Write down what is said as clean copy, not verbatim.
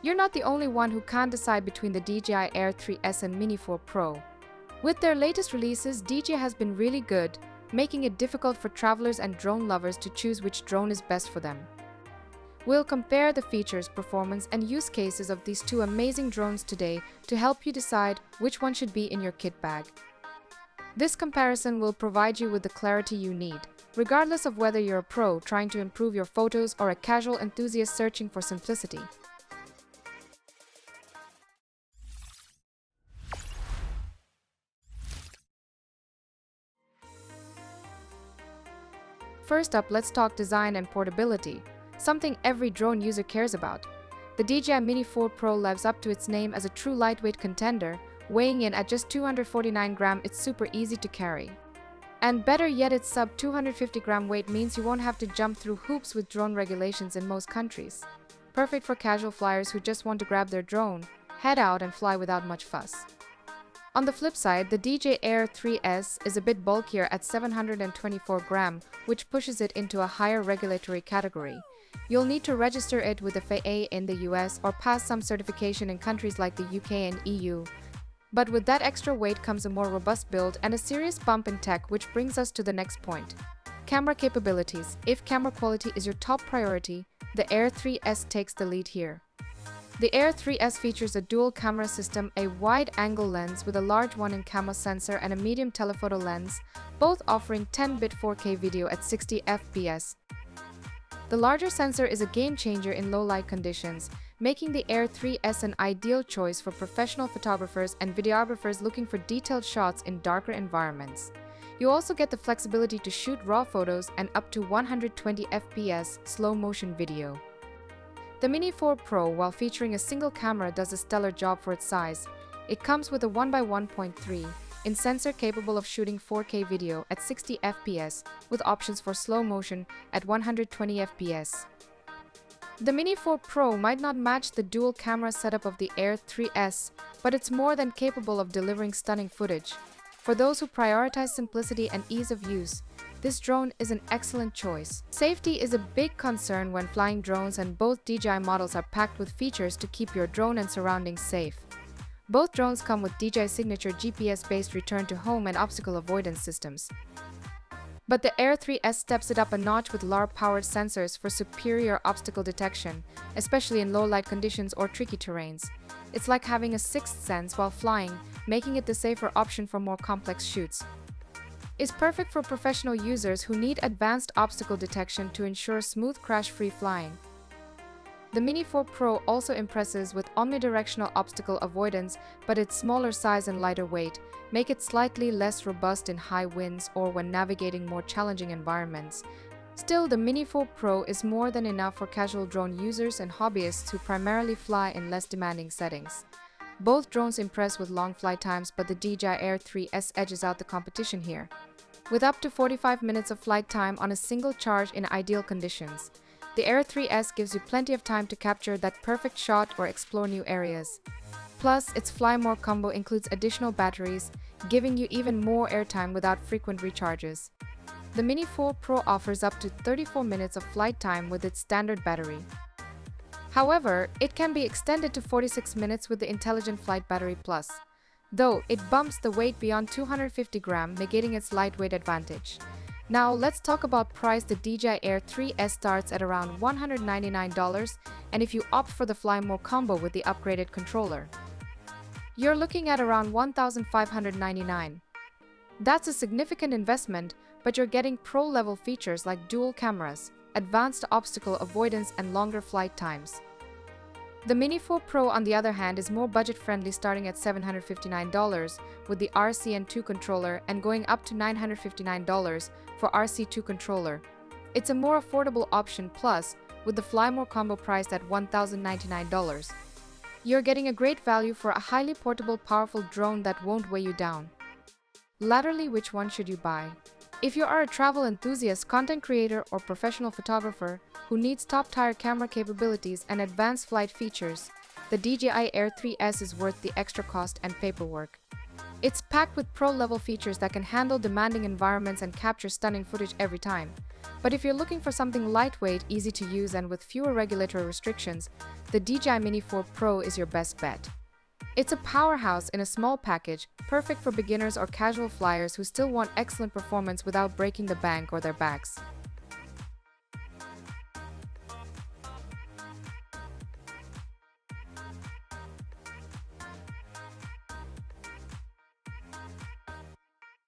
You're not the only one who can't decide between the DJI Air 3S and Mini 4 Pro. With their latest releases, DJI has been really good, making it difficult for travelers and drone lovers to choose which drone is best for them. We'll compare the features, performance, and use cases of these two amazing drones today to help you decide which one should be in your kit bag. This comparison will provide you with the clarity you need, regardless of whether you're a pro trying to improve your photos or a casual enthusiast searching for simplicity. First up, let's talk design and portability, something every drone user cares about. The DJI Mini 4 Pro lives up to its name as a true lightweight contender, weighing in at just 249 grams. It's super easy to carry. And better yet, its sub 250 gram weight means you won't have to jump through hoops with drone regulations in most countries. Perfect for casual flyers who just want to grab their drone, head out and fly without much fuss. On the flip side, the DJI Air 3S is a bit bulkier at 724 grams, which pushes it into a higher regulatory category. You'll need to register it with the FAA in the US or pass some certification in countries like the UK and EU. But with that extra weight comes a more robust build and a serious bump in tech, which brings us to the next point. Camera capabilities. If camera quality is your top priority, the Air 3S takes the lead here. The Air 3S features a dual camera system, a wide-angle lens with a large 1-in-camera sensor and a medium telephoto lens, both offering 10-bit 4K video at 60 fps. The larger sensor is a game-changer in low-light conditions, making the Air 3S an ideal choice for professional photographers and videographers looking for detailed shots in darker environments. You also get the flexibility to shoot raw photos and up to 120 fps slow-motion video. The Mini 4 Pro, while featuring a single camera, does a stellar job for its size. It comes with a 1x1.3" sensor capable of shooting 4K video at 60 fps, with options for slow motion at 120 fps. The Mini 4 Pro might not match the dual camera setup of the Air 3S, but it's more than capable of delivering stunning footage. For those who prioritize simplicity and ease of use, this drone is an excellent choice. Safety is a big concern when flying drones, and both DJI models are packed with features to keep your drone and surroundings safe. Both drones come with DJI signature GPS-based return to home and obstacle avoidance systems. But the Air 3S steps it up a notch with LAR-powered sensors for superior obstacle detection, especially in low-light conditions or tricky terrains. It's like having a sixth sense while flying, making it the safer option for more complex shoots. It's perfect for professional users who need advanced obstacle detection to ensure smooth crash-free flying. The Mini 4 Pro also impresses with omnidirectional obstacle avoidance, but its smaller size and lighter weight make it slightly less robust in high winds or when navigating more challenging environments. Still, the Mini 4 Pro is more than enough for casual drone users and hobbyists who primarily fly in less demanding settings. Both drones impress with long flight times, but the DJI Air 3S edges out the competition here, with up to 45 minutes of flight time on a single charge in ideal conditions. The Air 3S gives you plenty of time to capture that perfect shot or explore new areas. Plus, its Fly More combo includes additional batteries, giving you even more airtime without frequent recharges. The Mini 4 Pro offers up to 34 minutes of flight time with its standard battery. However, it can be extended to 46 minutes with the Intelligent Flight Battery Plus, though it bumps the weight beyond 250 grams, negating its lightweight advantage. Now let's talk about price. The DJI Air 3S starts at around $199, and if you opt for the Fly More combo with the upgraded controller, you're looking at around $1,599. That's a significant investment, but you're getting pro-level features like dual cameras, advanced obstacle avoidance, and longer flight times. The Mini 4 Pro, on the other hand, is more budget-friendly, starting at $759 with the RCN2 controller and going up to $959 for RC2 controller. It's a more affordable option, plus, with the Fly More combo priced at $1,099. You're getting a great value for a highly portable, powerful drone that won't weigh you down. Laterally, which one should you buy? If you are a travel enthusiast, content creator, or professional photographer who needs top-tier camera capabilities and advanced flight features, the DJI Air 3S is worth the extra cost and paperwork. It's packed with pro-level features that can handle demanding environments and capture stunning footage every time. But if you're looking for something lightweight, easy to use, and with fewer regulatory restrictions, the DJI Mini 4 Pro is your best bet. It's a powerhouse in a small package, perfect for beginners or casual flyers who still want excellent performance without breaking the bank or their backs.